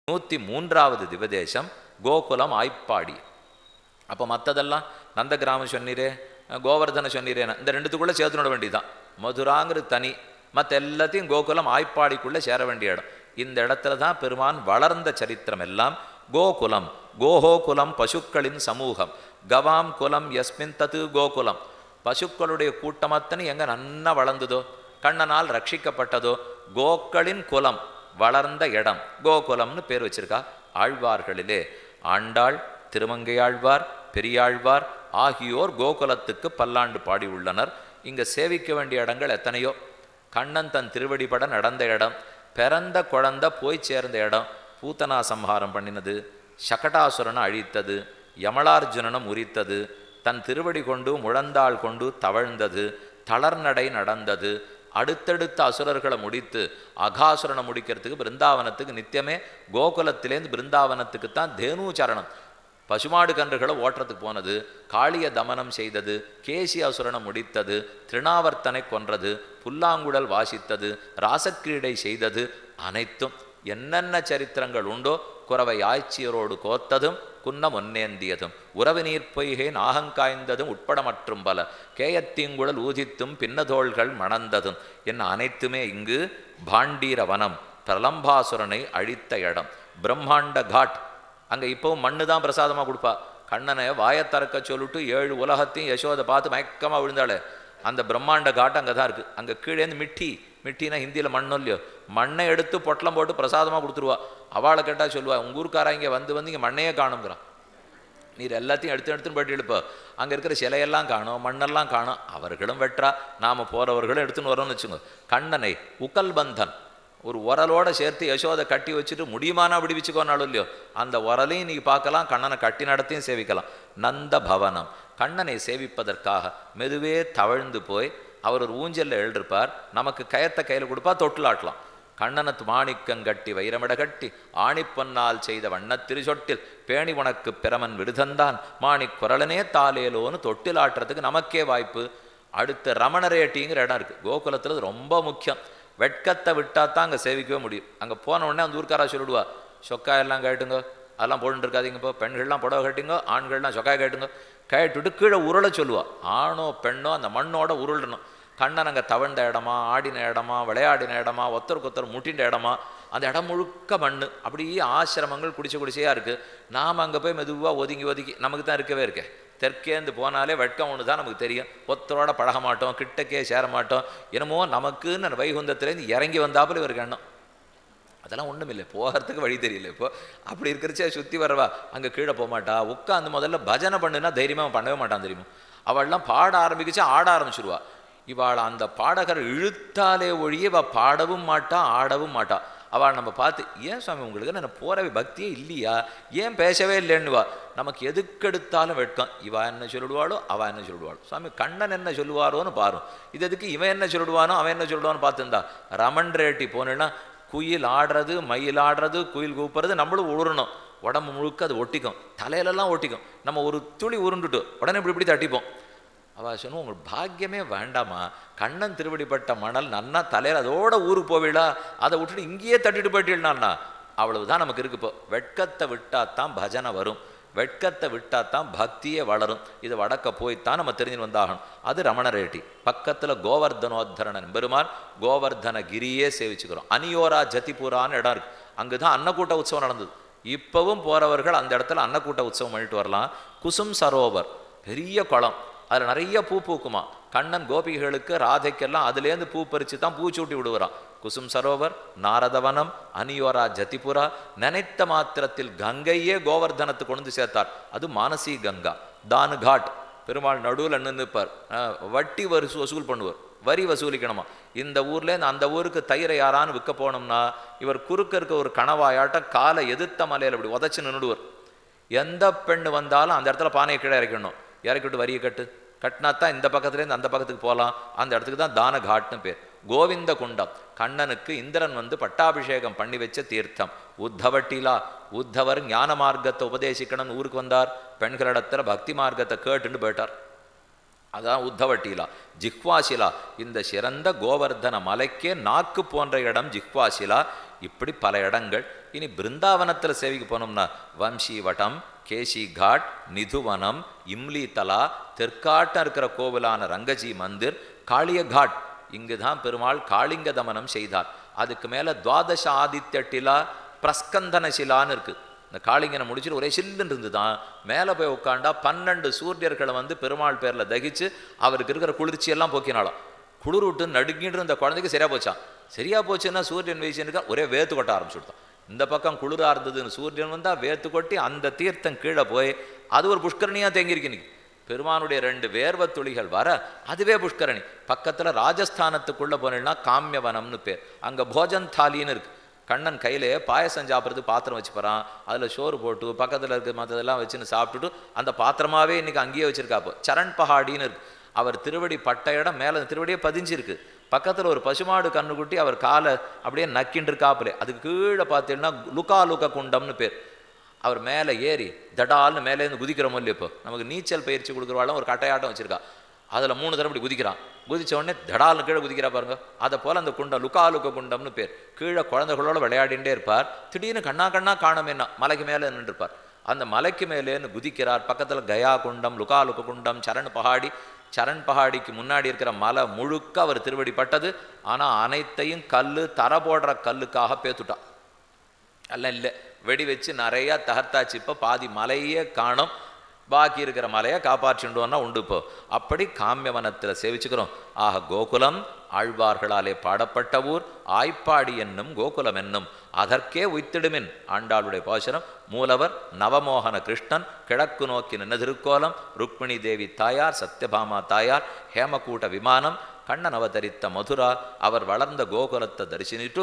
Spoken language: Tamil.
103வது திவதேசம் கோகுலம் ஆய்ப்பாடி. அப்போ மற்றதெல்லாம் நந்த கிராமம் சொன்னீரே, கோவர்தனை சொன்னீரேன்னா இந்த ரெண்டுத்துக்குள்ளே சேர்த்துனோட வேண்டியதுதான். மதுராங்கிறது தனி, மற்ற எல்லாத்தையும் கோகுலம் ஆய்ப்பாடிக்குள்ளே சேர வேண்டிய இடம். இந்த இடத்துல தான் பெருமான் வளர்ந்த சரித்திரம் எல்லாம். கோகுலம், கோஹோ குலம் பசுக்களின் சமூகம், கவாம் குலம் யஸ்மின் தத்து கோகுலம். பசுக்களுடைய கூட்டமத்தனை எங்கே நன்னா வளர்ந்ததோ, கண்ணனால் ரட்சிக்கப்பட்டதோ, கோக்களின் குலம் வளர்ந்த இடம் கோகுலம்னு பேர் வச்சிருக்கா. ஆழ்வார்களிலே ஆண்டாள், திருமங்கையாழ்வார், பெரியாழ்வார் ஆகியோர் கோகுலத்துக்கு பல்லாண்டு பாடி உள்ளனர். இங்கே சேவிக்க வேண்டிய இடங்கள் எத்தனையோ. கண்ணன் தன் திருவடிபட நடந்த இடம், பிறந்த குழந்தை போய் சேர்ந்த இடம், பூத்தனா சம்ஹாரம் பண்ணினது, சகடாசுரனை அழித்தது, யமலார்ஜுனனை முறித்தது, தன் திருவடி கொண்டு முழந்தாள் கொண்டு தவழ்ந்தது, தளர்நடை நடந்தது, அடுத்தடுத்த அசுரர்களை முடித்து அகாசுரனை முடிக்கிறதுக்கு பிருந்தாவனத்துக்கு நித்தியமே கோகுலத்திலேருந்து பிருந்தாவனத்துக்கு தான் தேனூச்சரணம் பசுமாடு கன்றுகளை ஓட்டுறதுக்கு போனது, காளிய தமனம் செய்தது, கேசி அசுரனை முடித்தது, திருநாவர்த்தனை கொன்றது, புல்லாங்குழல் வாசித்தது, ராசக்கிரீடை செய்தது, அனைத்தும் என்னென்ன சரித்திரங்கள் உண்டோ குறவை ஆய்ச்சியரோடு கோத்ததும் குன்னம் ஒன்னேந்தியதும் உறவு நீர்ப்பொய்கை நாகங்காய்ந்ததும் உட்பட மற்றும் பல கேயத்தீங்குழல் ஊதித்தும் பின்னதோள்கள் மணந்ததும் என்ன அனைத்துமே இங்கு பாண்டீர வனம், பிரலம்பாசுரனை அழித்த இடம், பிரம்மாண்ட காட். அங்கே இப்போவும் மண்ணு தான் பிரசாதமாக கொடுப்பா. கண்ணனை வாயத்தறக்க சொல்லிட்டு 7 உலகத்தையும் யசோதை பார்த்து மயக்கமாக விழுந்தாளே, அந்த பிரம்மாண்ட காட்டு அங்கே தான் இருக்குது. அங்கே கீழேருந்து மிட்டினா ஹிந்தியில் மண்ணோ இல்லையோ, மண்ணை எடுத்து பொட்டலம் போட்டு பிரசாதமாக கொடுத்துருவா. அவளை கேட்டால் சொல்லுவா, உங்கள் ஊருக்காரா இங்கே வந்து இங்கே மண்ணையே காணுங்கிறான். நீர் எல்லாத்தையும் எடுத்துன்னு போயிட்டு எழுப்போ, அங்கே இருக்கிற சிலையெல்லாம் காணும், மண்ணெல்லாம் காணும். அவர்களும் வெற்றா, நாம் போகிறவர்களும் எடுத்துன்னு வரோம்னு வச்சுங்க. கண்ணனை உக்கல் பந்தன் ஒரு உரலோடு சேர்த்து யசோதை கட்டி வச்சுட்டு முடியுமானா விடுவிச்சுக்கோனாலும் இல்லையோ, அந்த உரலையும் நீ பார்க்கலாம், கண்ணனை கட்டி நடத்தையும் சேவிக்கலாம். நந்த பவனம், கண்ணனை சேவிப்பதற்காக மெதுவே தவழ்ந்து போய் அவர் ஒரு ஊஞ்சலில் எழுதிருப்பார். நமக்கு கயத்தை கையில் கொடுப்பா, தொட்டிலாட்டலாம். கண்ணனத்து மாணிக்கங்கட்டி வைரமிட கட்டி ஆணிப்பொன்னால் செய்த வண்ணத்திரு சொட்டில் பேணி உனக்கு பிரமன் விடுதந்தான் மாணிக் குரலனே தாலேலோன்னு தொட்டிலாட்டுறதுக்கு நமக்கே வாய்ப்பு. அடுத்த ரமணரேட்டிங்கிற இடம் இருக்குது கோகுலத்தில், ரொம்ப முக்கியம். வெட்கத்தை விட்டால் தான் அங்கே சேவிக்கவே முடியும். அங்கே போன உடனே அந்த ஊர்க்காரா சொல்லிடுவா, சொக்காயெல்லாம் கேட்டுங்க, அதெல்லாம் போட்டு இருக்காதிங்க, இப்போ பெண்கள்லாம் புடவை கட்டுங்க, ஆண்கள்லாம் சொக்காய் கேட்டுங்க, கேட்டுவிட்டு கீழே உருளை சொல்லுவா. ஆணோ பெண்ணோ அந்த மண்ணோட உருளணும். கண்ணன் அங்கே தவழ்ந்த இடமா, ஆடின இடமா, விளையாடின இடமா, ஒருத்தருக்கு முட்டின்ற இடமா, அந்த இடம் முழுக்க மண். அப்படியே ஆசிரமங்கள் குடிசையாக இருக்குது. நாம் அங்கே போய் மெதுவாக ஒதுங்கி நமக்கு தான் இருக்கவே இருக்கேன். தெற்கேந்து போனாலே வெட்கம் ஒன்று தான் நமக்கு தெரியும். ஒத்தரோட பழக மாட்டோம், கிட்டக்கே சேர மாட்டோம். என்னமோ நமக்குன்னு வைகுந்தத்துலேருந்து இறங்கி வந்தாப்புல இவருக்கு எண்ணம். அதெல்லாம் ஒன்றும் இல்லை, போகிறதுக்கு வழி தெரியல. இப்போ அப்படி இருக்கிறச்சே சுற்றி வரவா அங்கே கீழே போக மாட்டா. உட்காந்து முதல்ல பஜனை பண்ணுன்னா தைரியமாக பண்ணவே மாட்டான் தெரியுமா. அவள்லாம் பாட ஆரம்பிக்கிச்சா ஆட ஆரம்பிச்சிருவா. இவாள் அந்த பாடகர் இழுத்தாலே ஒழிய இவள் பாடவும் மாட்டா, ஆடவும் மாட்டா. அவள் நம்ம பார்த்து, ஏன் சுவாமி உங்களுக்கு நான் போறவே பக்தியே இல்லையா, ஏன் பேசவே இல்லைன்னுவா. நமக்கு எதுக்கெடுத்தாலும் வெட்கம். இவா என்ன சொல்லிடுவாளோ அவள் என்ன சொல்லிடுவாளோ. சுவாமி கண்ணன் என்ன சொல்லுவாரோன்னு பாரும், இது எதுக்கு இவன் என்ன சொல்லிடுவானோ அவன் என்ன சொல்லிடுவான்னு பார்த்துருந்தா. ரமன் ரேட்டி போனேன்னா குயில் ஆடுறது, மயில் ஆடுறது, குயில் கூப்பிட்றது, நம்மளும் உருணும். உடம்பு முழுக்க அது ஒட்டிக்கும், தலையிலெல்லாம் ஒட்டிக்கும். நம்ம ஒரு துளி உருண்டுட்டு உடனே இப்படி தட்டிப்போம். அவள் சொன்ன, உங்களுக்கு பாக்கியமே வேண்டாமா, கண்ணன் திருவடிப்பட்ட மணல் நன்னா தலையில் அதோட ஊருக்கு போவிடா, அதை விட்டுட்டு இங்கேயே தட்டிட்டு போயிட்டீங்கன்னா அவ்வளவுதான் நமக்கு இருக்கு. இப்போ வெட்கத்தை விட்டாத்தான் பஜனை வரும், வெட்கத்தை விட்டாத்தான் பக்தியே வளரும். இது வடக்க போய்த்தான் நம்ம தெரிஞ்சு வந்தாகணும். அது ரமணரேட்டி. பக்கத்தில் கோவர்தனோத்தரணன் பெருமான் கோவர்தன கிரியே சேவிச்சுக்கிறோம். அனியோரா ஜதிபுரான்னு இடம் இருக்கு. அங்கே தான் அன்னக்கூட்ட உற்சவம் நடந்தது. இப்போவும் போகிறவர்கள் அந்த இடத்துல அன்னக்கூட்ட உற்சவம் பண்ணிட்டு வரலாம். குசும் சரோவர் பெரிய குளம், அதில் நிறைய பூ பூக்குமா. கண்ணன் கோபிகளுக்கு ராதைக்கெல்லாம் அதுலேருந்து பூ பறித்து தான் பூச்சூட்டி விடுவாராம். குசும் சரோவர், நாரதவனம், அனியோரா ஜதிபுரா. நினைத்த மாத்திரத்தில் கங்கையே கோவர்தனத்துக்கு கொண்டு சேர்த்தார். அது மானசி கங்கா. தானு காட், பெருமாள் நடுவில் நின்றுப்பார், வட்டி வசூல் பண்ணுவார், வரி வசூலிக்கணுமா. இந்த ஊர்லேருந்து அந்த ஊருக்கு தயிரை யாரான்னு விற்க போனோம்னா இவர் குறுக்க இருக்க ஒரு கணவாயாட்டம் காலை எதிர்த்த மலையில் அப்படி உதச்சி நின்றுடுவார். எந்த பெண்ணு வந்தாலும் அந்த இடத்துல பானையை கீழே இறக்கிடணும். இறக்கிட்டு வரியை கட்டினாத்தான் இந்த பக்கத்துலேருந்து அந்த பக்கத்துக்கு போகலாம். அந்த இடத்துக்கு தான் தான காட்னு பேர். கோவிந்த குண்டம், கண்ணனுக்கு இந்திரன் வந்து பட்டாபிஷேகம் பண்ணி வச்ச தீர்த்தம். உத்தவட்டிலா, உத்தவர் ஞான மார்க்கத்தை உபதேசிக்கணும்னு ஊருக்கு வந்தார். பெண்களிடத்துல பக்தி மார்க்கத்தை கேட்டுன்னு போயிட்டார். அதான் உத்தவட்டிலா. ஜிஹ்வாசிலா, இந்த சிறந்த கோவர்தன மலைக்கே நாக்கு போன்ற இடம் ஜிஹ்வாசிலா. இப்படி பல இடங்கள். இனி பிருந்தாவனத்தில் சேவைக்கு போனோம்னா வம்சி வட்டம், கேசி காட், நிதுவனம், இம்லி தலா, தெற்காட்டம் இருக்கிற கோவிலான ரங்கஜி மந்திர், காளிய காட், இங்கு தான் பெருமாள் காளிங்க தமனம் செய்தார். அதுக்கு மேலே துவாதச ஆதித்ய டிலா பிரஸ்கந்தன சிலான்னு இருக்குது. இந்த காளிங்கனை முடிச்சுட்டு ஒரே சில்லுன்னு இருந்து தான் மேலே போய் உட்காண்டா 12 சூரியர்களை வந்து பெருமாள் பேரில் தகிச்சு அவருக்கு இருக்கிற குளிர்ச்சியெல்லாம் போக்கினாலும் குளிர் விட்டு நடுங்கிட்டு இருந்த குழந்தைக்கு சரியாக போச்சான். சரியாக போச்சுன்னா சூரியன் வீசினுக்கா ஒரே வேத்து கொட்ட ஆரம்பிச்சுடுதான். இந்த பக்கம் குளிராக இருந்ததுன்னு சூரியன் வந்தால் வேத்து கொட்டி அந்த தீர்த்தம் கீழே போய் அது ஒரு புஷ்கரணியாக தேங்கியிருக்கு. இன்னைக்கு பெருமானுடைய 2 வேர்வ துளிகள் வர அதுவே புஷ்கரணி. பக்கத்தில் ராஜஸ்தானத்துக்குள்ளே போனீங்கன்னா காமியவனம்னு பேர். அங்கே போஜன் தாலின்னு இருக்குது. கண்ணன் கையிலே பாயசம் சாப்பிட்றதுக்கு பாத்திரம் வச்சு போகிறான். அதில் சோறு போட்டு பக்கத்தில் இருக்க மற்றதெல்லாம் வச்சுன்னு சாப்பிட்டுட்டு அந்த பாத்திரமாகவே இன்றைக்கி அங்கேயே வச்சுருக்காப்போ சரண் பஹாடின்னு இருக்குது. அவர் திருவடி பட்ட இடம் மேலே திருவடியே பதிஞ்சிருக்கு. பக்கத்தில் ஒரு பசுமாடு கண்ணுக்குட்டி அவர் காலை அப்படியே நக்கின்னு இருக்காப்புலே. அதுக்கு கீழே பார்த்தீங்கன்னா லுகா குண்டம்னு பேர். அவர் மேலே ஏறி தடால்னு மேலேருந்து குதிக்கிறோமோ இல்லையோ, இப்போ நமக்கு நீச்சல் பயிற்சி கொடுக்குறவாளும் ஒரு கட்டையாட்டம் வச்சுருக்கா. அதில் 3 தடவை இப்படி குதிக்கிறான். குதிச்ச உடனே தடால்னு கீழே குதிக்கிறா பாருங்க. அதை போல் அந்த குண்டம் லுகா குண்டம்னு பேர். கீழே குழந்தைகளோட விளையாடிகிட்டே இருப்பார். திடீர்னு கண்ணா காணமேன்னா மலைக்கு மேலே நின்றுருப்பார். அந்த மலைக்கு மேலேன்னு குதிக்கிறார். பக்கத்தில் கயா குண்டம், லுகா குண்டம், சரண் பஹாடி. சரண் பஹாடிக்கு முன்னாடி இருக்கிற மலை முழுக்க அவர் திருவடி பட்டது. ஆனால் அனைத்தையும் தர போடுற கல்லுக்காக பேத்துட்டான். எல்லாம் இல்லை, வெடி வச்சு நிறையா தகர்த்தாச்சு. இப்போ பாதி மலையே காணும். பாக்கி இருக்கிற மலையை காப்பாற்றிண்டோன்னா உண்டு. இப்போ அப்படி காமியவனத்தில் சேவிச்சுக்கிறோம். ஆக கோகுலம் ஆழ்வார்களாலே பாடப்பட்ட ஊர். ஆய்ப்பாடி என்னும் கோகுலம் என்னும் அதற்கே உய்த்திடுமின் ஆண்டாளுடைய பாசுரம். மூலவர் நவமோகன கிருஷ்ணன். கிழக்கு நோக்கி நின்ன திருக்கோலம். ருக்மிணி தேவி தாயார், சத்யபாமா தாயார், ஹேமகூட்ட விமானம், கண்ணன் அவதரித்த மதுரா. அவர் வளர்ந்த கோகுலத்தை தரிசனிட்டு